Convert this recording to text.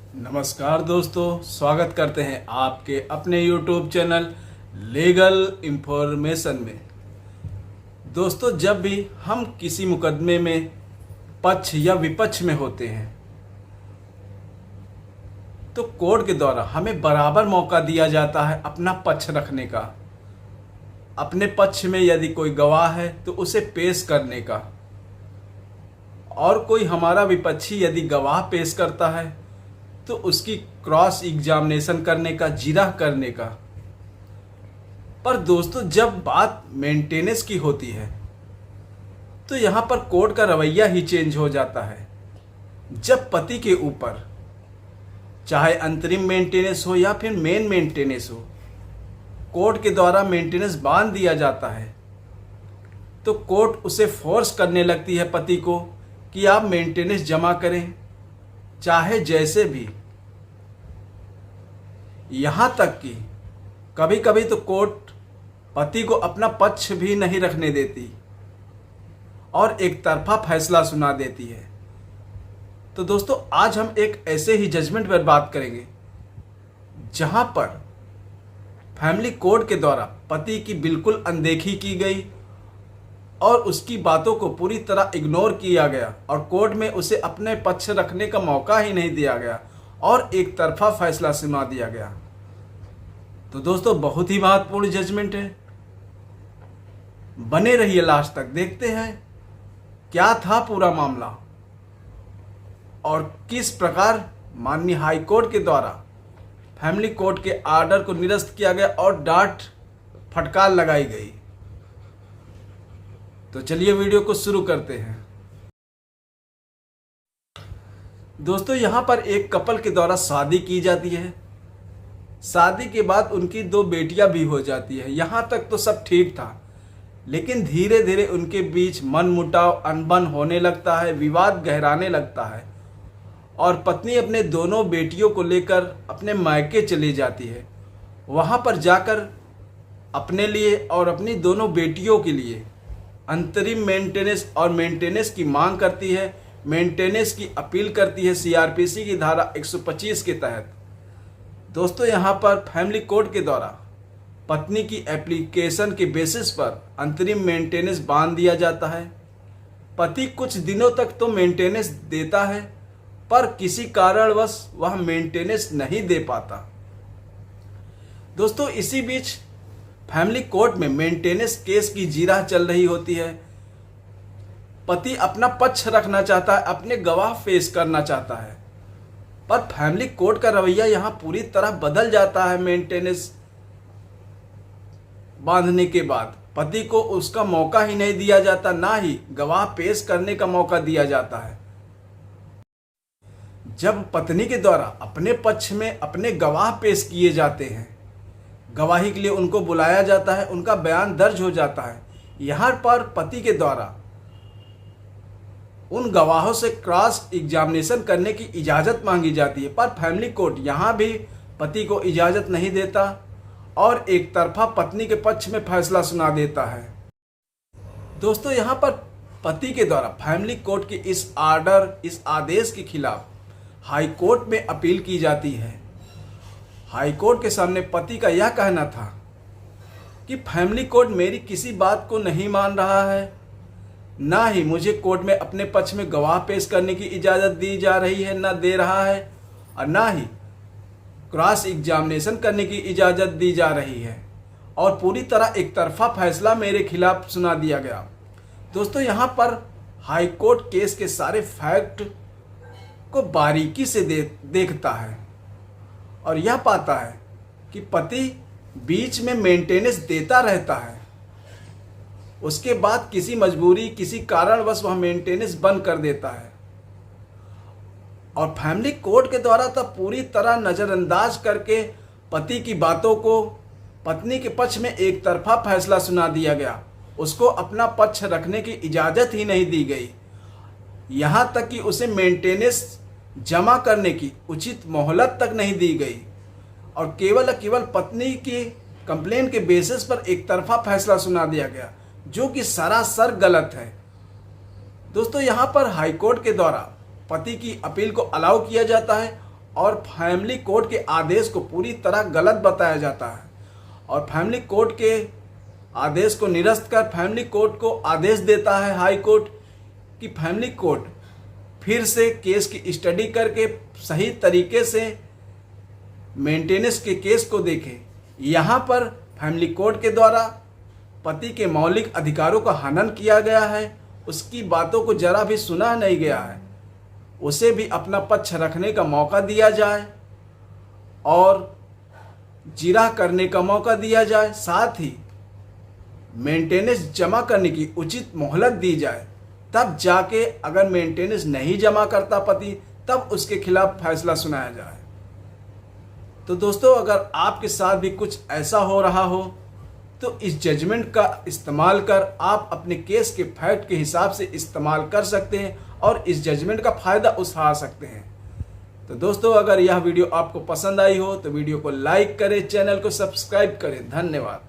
नमस्कार दोस्तों, स्वागत करते हैं आपके अपने YouTube चैनल लीगल इंफॉर्मेशन में। दोस्तों, जब भी हम किसी मुकदमे में पक्ष या विपक्ष में होते हैं तो कोर्ट के द्वारा हमें बराबर मौका दिया जाता है अपना पक्ष रखने का। अपने पक्ष में यदि कोई गवाह है तो उसे पेश करने का, और कोई हमारा विपक्षी यदि गवाह पेश करता है तो उसकी क्रॉस एग्जामिनेशन करने का, जिरह करने का। पर दोस्तों, जब बात मेंटेनेंस की होती है तो यहाँ पर कोर्ट का रवैया ही चेंज हो जाता है। जब पति के ऊपर चाहे अंतरिम मेंटेनेंस हो या फिर मेन मेंटेनेंस हो, कोर्ट के द्वारा मेंटेनेंस बांध दिया जाता है तो कोर्ट उसे फोर्स करने लगती है पति को कि आप मेंटेनेंस जमा करें, चाहे जैसे भी। यहाँ तक कि कभी कभी तो कोर्ट पति को अपना पक्ष भी नहीं रखने देती और एक तरफा फैसला सुना देती है। तो दोस्तों, आज हम एक ऐसे ही जजमेंट पर बात करेंगे जहां पर फैमिली कोर्ट के द्वारा पति की बिल्कुल अनदेखी की गई और उसकी बातों को पूरी तरह इग्नोर किया गया और कोर्ट में उसे अपने पक्ष रखने का मौका ही नहीं दिया गया और एक तरफा फैसला सुना दिया गया। तो दोस्तों, बहुत ही महत्वपूर्ण जजमेंट है। बने रहिए लास्ट तक, देखते हैं क्या था पूरा मामला और किस प्रकार माननीय हाई कोर्ट के द्वारा फैमिली कोर्ट के आर्डर को निरस्त किया गया और डांट फटकार लगाई गई। तो चलिए वीडियो को शुरू करते हैं। दोस्तों, यहां पर एक कपल के द्वारा शादी की जाती है। शादी के बाद उनकी 2 बेटियां भी हो जाती है। यहां तक तो सब ठीक था, लेकिन धीरे धीरे उनके बीच मनमुटाव, अनबन होने लगता है, विवाद गहराने लगता है और पत्नी अपने दोनों बेटियों को लेकर अपने मायके चली जाती है। वहां पर जाकर अपने लिए और अपनी दोनों बेटियों के लिए अंतरिम मेंटेनेंस और मेंटेनेंस की मांग करती है, मेंटेनेंस की अपील करती है सीआरपीसी की धारा 125 के तहत। दोस्तों, यहाँ पर फैमिली कोर्ट के द्वारा पत्नी की एप्लीकेशन के बेसिस पर अंतरिम मेंटेनेंस बांध दिया जाता है। पति कुछ दिनों तक तो मेंटेनेंस देता है, पर किसी कारणवश वह मेंटेनेंस नहीं दे पाता। दोस्तों, इसी बीच फैमिली कोर्ट में मेंटेनेंस केस की जिरह चल रही होती है। पति अपना पक्ष रखना चाहता है, अपने गवाह पेश करना चाहता है, पर फैमिली कोर्ट का रवैया यहां पूरी तरह बदल जाता है। मेंटेनेंस बांधने के बाद पति को उसका मौका ही नहीं दिया जाता, ना ही गवाह पेश करने का मौका दिया जाता है। जब पत्नी के द्वारा अपने पक्ष में अपने गवाह पेश किए जाते हैं, गवाही के लिए उनको बुलाया जाता है, उनका बयान दर्ज हो जाता है, यहाँ पर पति के द्वारा उन गवाहों से क्रॉस एग्जामिनेशन करने की इजाज़त मांगी जाती है, पर फैमिली कोर्ट यहाँ भी पति को इजाज़त नहीं देता और एक तरफा पत्नी के पक्ष में फैसला सुना देता है। दोस्तों, यहाँ पर पति के द्वारा फैमिली कोर्ट के इस आर्डर, इस आदेश के खिलाफ हाई कोर्ट में अपील की जाती है। हाई कोर्ट के सामने पति का यह कहना था कि फैमिली कोर्ट मेरी किसी बात को नहीं मान रहा है, ना ही मुझे कोर्ट में अपने पक्ष में गवाह पेश करने की इजाज़त दी जा रही है, ना दे रहा है, और ना ही क्रॉस एग्जामिनेशन करने की इजाज़त दी जा रही है और पूरी तरह एक तरफा फैसला मेरे खिलाफ सुना दिया गया। दोस्तों, यहाँ पर हाई कोर्ट केस के सारे फैक्ट को बारीकी से देखता है और यह पाता है कि पति बीच में मेंटेनेंस देता रहता है, उसके बाद किसी मजबूरी, किसी कारणवश वह मेंटेनेंस बंद कर देता है और फैमिली कोर्ट के द्वारा तब पूरी तरह नज़रअंदाज करके पति की बातों को पत्नी के पक्ष में एक तरफा फैसला सुना दिया गया। उसको अपना पक्ष रखने की इजाज़त ही नहीं दी गई, यहाँ तक कि उसे मेंटेनेंस जमा करने की उचित मोहलत तक नहीं दी गई और केवल पत्नी की कंप्लेन के बेसिस पर एक तरफा फैसला सुना दिया गया, जो कि सरासर गलत है। दोस्तों, यहाँ पर हाई कोर्ट के द्वारा पति की अपील को अलाउ किया जाता है और फैमिली कोर्ट के आदेश को पूरी तरह गलत बताया जाता है और फैमिली कोर्ट के आदेश को निरस्त कर फैमिली कोर्ट को आदेश देता है हाई कोर्ट कि फैमिली कोर्ट फिर से केस की स्टडी करके सही तरीके से मेंटेनेंस के केस को देखे। यहाँ पर फैमिली कोर्ट के द्वारा पति के मौलिक अधिकारों का हनन किया गया है, उसकी बातों को जरा भी सुना नहीं गया है, उसे भी अपना पक्ष रखने का मौका दिया जाए और जिरह करने का मौका दिया जाए, साथ ही मेंटेनेंस जमा करने की उचित मोहलत दी जाए। तब जाके अगर मेंटेनेंस नहीं जमा करता पति तब उसके खिलाफ फैसला सुनाया जाए। तो दोस्तों, अगर आपके साथ भी कुछ ऐसा हो रहा हो तो इस जजमेंट का इस्तेमाल कर आप अपने केस के फैक्ट के हिसाब से इस्तेमाल कर सकते हैं और इस जजमेंट का फ़ायदा उठा सकते हैं। तो दोस्तों, अगर यह वीडियो आपको पसंद आई हो तो वीडियो को लाइक करें, चैनल को सब्सक्राइब करें। धन्यवाद।